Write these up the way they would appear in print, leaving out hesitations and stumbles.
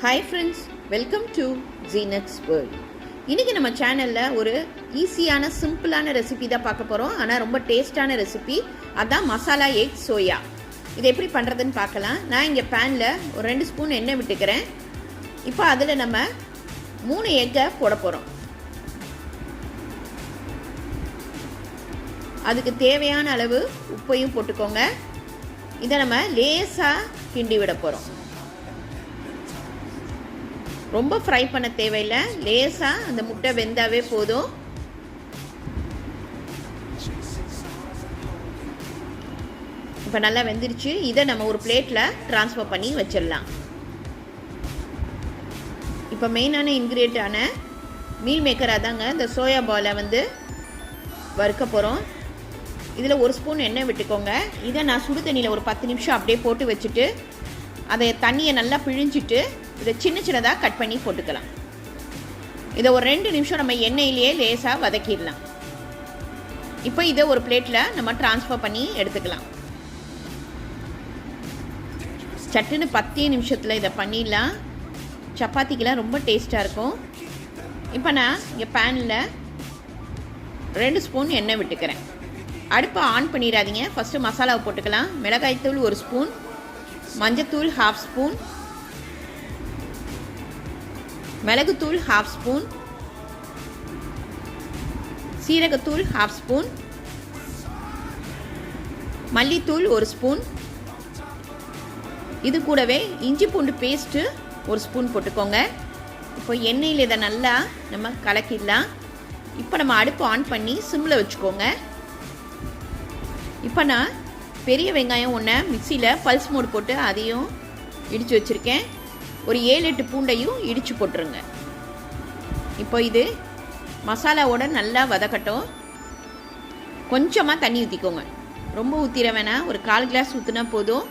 Hi friends, welcome to ஜீனட்ஸ் world. இன்றைக்கி நம்ம சேனலில் ஒரு ஈஸியான சிம்பிளான ரெசிபி தான் பார்க்க போகிறோம். ஆனால் ரொம்ப டேஸ்டான ரெசிபி. அதான் மசாலா எக் சோயா. இது எப்படி பண்ணுறதுன்னு பார்க்கலாம். நான் இங்கே பேனில் ஒரு 2 ஸ்பூன் எண்ணெய் விட்டுக்கிறேன். இப்போ அதில் நம்ம 3 எக்கை போட போகிறோம். அதுக்கு தேவையான அளவு உப்பையும் போட்டுக்கோங்க. இதை நம்ம லேசாக கிண்டி விட போகிறோம். ரொம்ப ஃப்ரை பண்ண தேவையில்லை, லேசாக அந்த முட்டை வெந்தாவே போதும். இப்போ நல்லா வெந்துருச்சு. இதை நம்ம ஒரு பிளேட்டில் ட்ரான்ஸ்ஃபர் பண்ணி வச்சிடலாம். இப்போ மெயினான இன்க்ரீடியண்டான மீல் மேக்கர் அதாங்க இந்த சோயா பாலை வறுக்க போகிறோம். இதில் 1 ஸ்பூன் எண்ணெய் விட்டுக்கோங்க. இதை நான் சுடு தண்ணியில் ஒரு 10 நிமிஷம் அப்படியே போட்டு வச்சுட்டு அதை தண்ணியை நல்லா பிழிஞ்சிட்டு இதை சின்ன சின்னதாக கட் பண்ணி போட்டுக்கலாம். இதை ஒரு 2 நிமிஷம் நம்ம எண்ணெயிலேயே லேசாக வதக்கிடலாம். இப்போ இதை ஒரு பிளேட்டில் நம்ம ட்ரான்ஸ்ஃபர் பண்ணி எடுத்துக்கலாம். சட்டுன்னு 10 நிமிஷத்தில் இதை பண்ணிடலாம். சப்பாத்திக்கெலாம் ரொம்ப டேஸ்ட்டாக இருக்கும். இப்போ நான் இங்கே பேனில் 2 ஸ்பூன் எண்ணெய் விட்டுக்கிறேன். அடுப்பை ஆன் பண்ணிடாதீங்க. ஃபஸ்ட்டு மசாலாவை போட்டுக்கலாம். மிளகாய்த்தூள் 1 ஸ்பூன், மஞ்சத்தூள் 1/2 ஸ்பூன், மிளகுத்தூள் 1/2 ஸ்பூன், சீரகத்தூள் 1/2 ஸ்பூன், மல்லித்தூள் 1 ஸ்பூன். இது கூடவே இஞ்சி பூண்டு பேஸ்ட்டு 1 ஸ்பூன் போட்டுக்கோங்க. இப்போ எண்ணெயில் இதை நல்லா நம்ம கலக்கிடலாம். இப்போ நம்ம அடுப்பு ஆன் பண்ணி சிம்மில் வச்சுக்கோங்க. இப்போ நான் பெரிய வெங்காயம் 1 மிக்சியில் பல்ஸ் மோடு போட்டு அதையும் இடித்து வச்சுருக்கேன். ஒரு 7-8 பூண்டையும் இடித்து போட்டுருங்க. இப்போ இது மசாலாவோட நல்லா வதக்கட்டும். கொஞ்சமாக தண்ணி ஊற்றிக்கோங்க, ரொம்ப ஊற்றிட வேணாம். ஒரு 1/4 கிளாஸ் ஊற்றினா போதும்.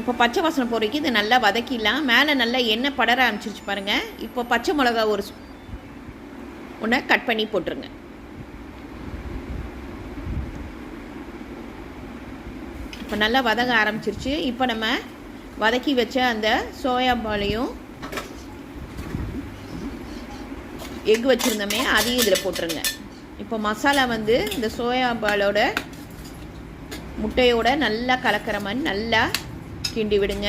இப்போ பச்சை வாசனை போகிறதுக்கு இதை நல்லா வதக்கிடலாம். மேலே நல்லா எண்ணெய் படர ஆரம்பிச்சிருச்சு பாருங்கள். இப்போ பச்சை மிளகா 1 கட் பண்ணி போட்டுருங்க. இப்போ நல்லா வதங்க ஆரம்பிச்சிருச்சு. இப்போ நம்ம வதக்கி வச்ச அந்த சோயா பாலையும் எக் வச்சுருந்தோமே அதையும் இதில் போட்டுருங்க. இப்போ மசாலா இந்த சோயா பாலோட முட்டையோட நல்லா கலக்கிற மாதிரி நல்லா கிண்டி விடுங்க.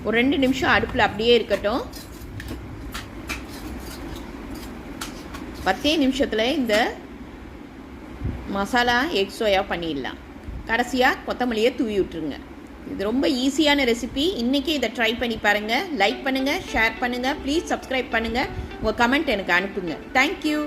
ஒரு 2 நிமிஷம் அடுப்பில் அப்படியே இருக்கட்டும். 10 நிமிஷத்தில் இந்த மசாலா எக் சோயா பண்ணிடலாம். கடைசியாக கொத்தமல்லியை தூவி விட்டுருங்க. இது ரொம்ப ஈஸியான ரெசிபி. இன்றைக்கி இதை ட்ரை பண்ணி பாருங்கள். லைக் பண்ணுங்கள், ஷேர் பண்ணுங்கள், ப்ளீஸ் சப்ஸ்கிரைப் பண்ணுங்கள். உங்கள் கமெண்ட் எனக்கு அனுப்புங்க. தேங்க்யூ.